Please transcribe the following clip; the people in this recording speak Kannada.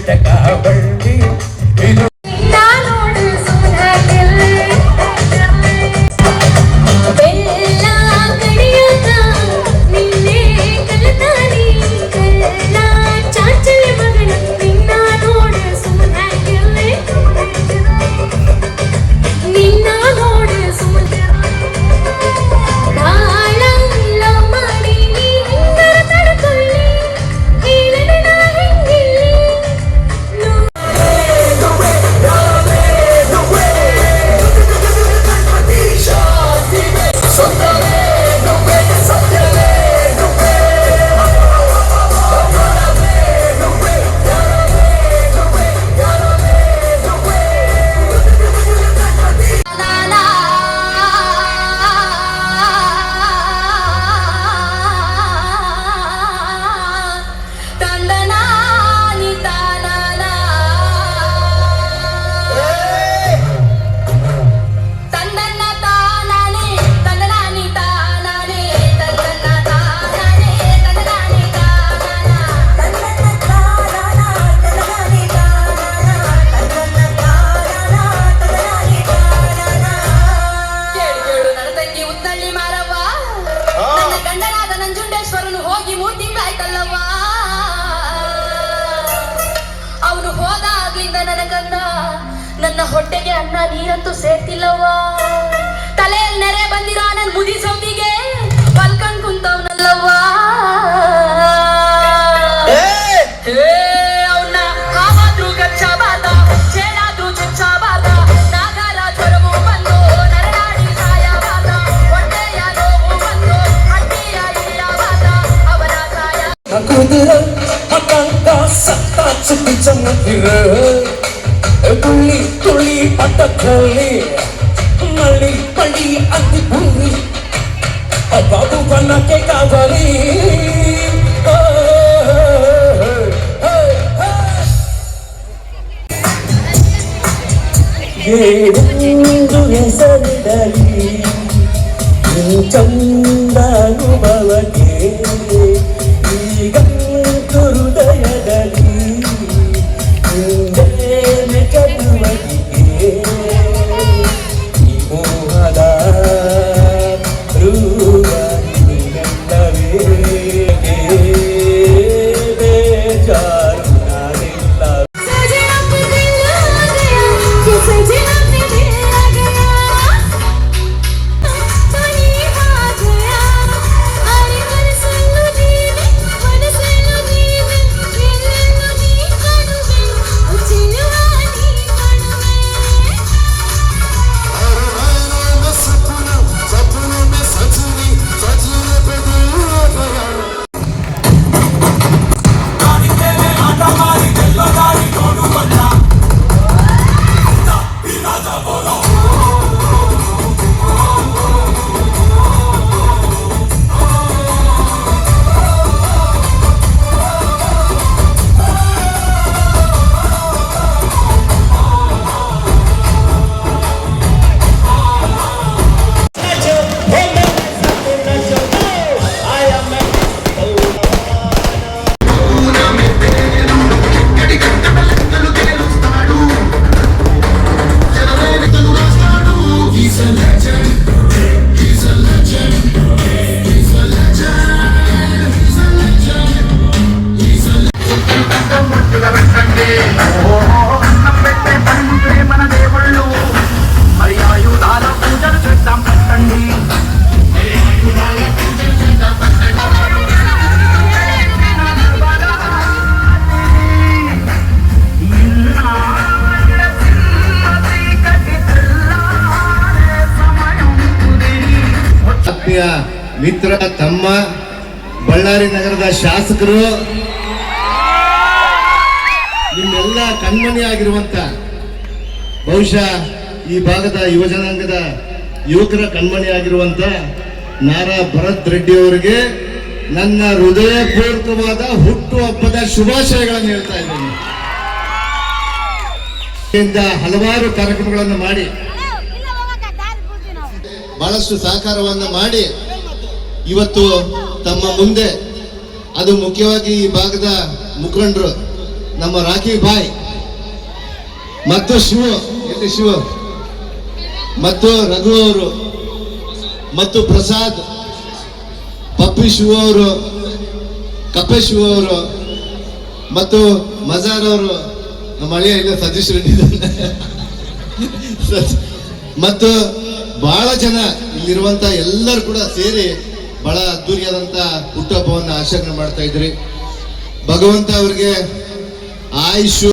ಬೆಟ್ಟಕಾವಳ್ಳಿ ಇದು ನನ್ನ ಹೊಟ್ಟೆಗೆ ಅನ್ನ ನೀರಂತೂ ಸೇರ್ತಿಲ್ಲವ್ವ. ತಲೆಯಲ್ಲಿ ನೆರೆ ಬಂದಿರೋ ನನ್ ಮುದಿ ಸೌದಿಗೆ ಬಲ್ಕಂಡ್ ಕುಂತವ್ನಲ್ಲವ್ವ. ಅವನ್ನ ಹಾವಾದ್ರೂ ಗಚ್ಚಬಾರ್ದ, ಚೇಳಾದ್ರೂ ಚುಚ್ಚಬಾರ್ದ, ನಾಗರ ಜ್ವರವು ಬಂದು ನರನಾಡಿ ಸಾಯಬಾರ್ದ, ಹೊಟ್ಟೆಯ ನೋವು ಬಂದು ಹಟ್ಟಿಯ ಇಲ್ಲಬಾರ್ದ, ಅವನ ಸಾಯ ಕುದುರ ಅಕ್ಕಂಕ ಸತ್ತ ಚುಕ್ಕಿ ಚಮ್ಮತ್ತಿರ ತುಳಿ ತುಳಿ ಪಟ್ಟಕ್ಕಲ್ಲಿ ಮಳ್ಳಿ ಪಳ್ಳಿ ಅತಿ ಪುರಿ ಬಾಬು ಬನ್ನಕ್ಕೆ ಕಾವಲಿ ಏನೆಂದು ಹೆಸರಿಡಲಿ ಚಂದಾನುಭವಕ್ಕೆ ಈಗಂತೂ ಹೃದಯದಲ್ಲಿ ಮಿತ್ರ ತಮ್ಮ ಬಳ್ಳಾರಿ ನಗರದ ಶಾಸಕರು ನಿಮ್ಮೆಲ್ಲ ಕಣ್ಮಣಿ ಆಗಿರುವಂತ ಬಹುಶಃ ಈ ಭಾಗದ ಯುವಜನಾಂಗದ ಯುವಕರ ಕಣ್ಮಣಿ ಆಗಿರುವಂತ ನಾರಾ ಭರತ್ ರೆಡ್ಡಿ ಅವರಿಗೆ ನನ್ನ ಹೃದಯಪೂರ್ವಕವಾದ ಹುಟ್ಟುಹಬ್ಬದ ಶುಭಾಶಯಗಳನ್ನು ಹೇಳ್ತಾ ಇದ್ದೇನೆ. ಹಲವಾರು ಕಾರ್ಯಕ್ರಮಗಳನ್ನು ಮಾಡಿ ಬಹಳಷ್ಟು ಸಹಕಾರವನ್ನ ಮಾಡಿ ಇವತ್ತು ತಮ್ಮ ಮುಂದೆ ಅದು ಮುಖ್ಯವಾಗಿ ಈ ಭಾಗದ ಮುಖಂಡರು ನಮ್ಮ ರಾಕಿ ಬಾಯ್ ಮತ್ತು ಶಿವ ಎಲ್ಲಿ ಶಿವ ಮತ್ತು ರಘು ಅವರು ಮತ್ತು ಪ್ರಸಾದ್ ಪಪ್ಪಿ ಶಿವ ಅವರು ಕಪ್ಪೆ ಶಿವ ಅವರು ಮತ್ತು ಮಜಾರ್ ಅವರು ನಮ್ಮ ಅಳಿಯ ಇಲ್ಲ ಸತೀಶ್ ರೆಡ್ಡಿ ಮತ್ತು ಬಹಳ ಜನ ಇಲ್ಲಿರುವಂತ ಎಲ್ಲರೂ ಕೂಡ ಸೇರಿ ಬಹಳ ಅದ್ದೂರಿಯಾದಂತ ಹುಟ್ಟುಹಬ್ಬವನ್ನು ಆಚರಣೆ ಮಾಡ್ತಾ ಇದ್ರಿ. ಭಗವಂತ ಅವ್ರಿಗೆ ಆಯುಷು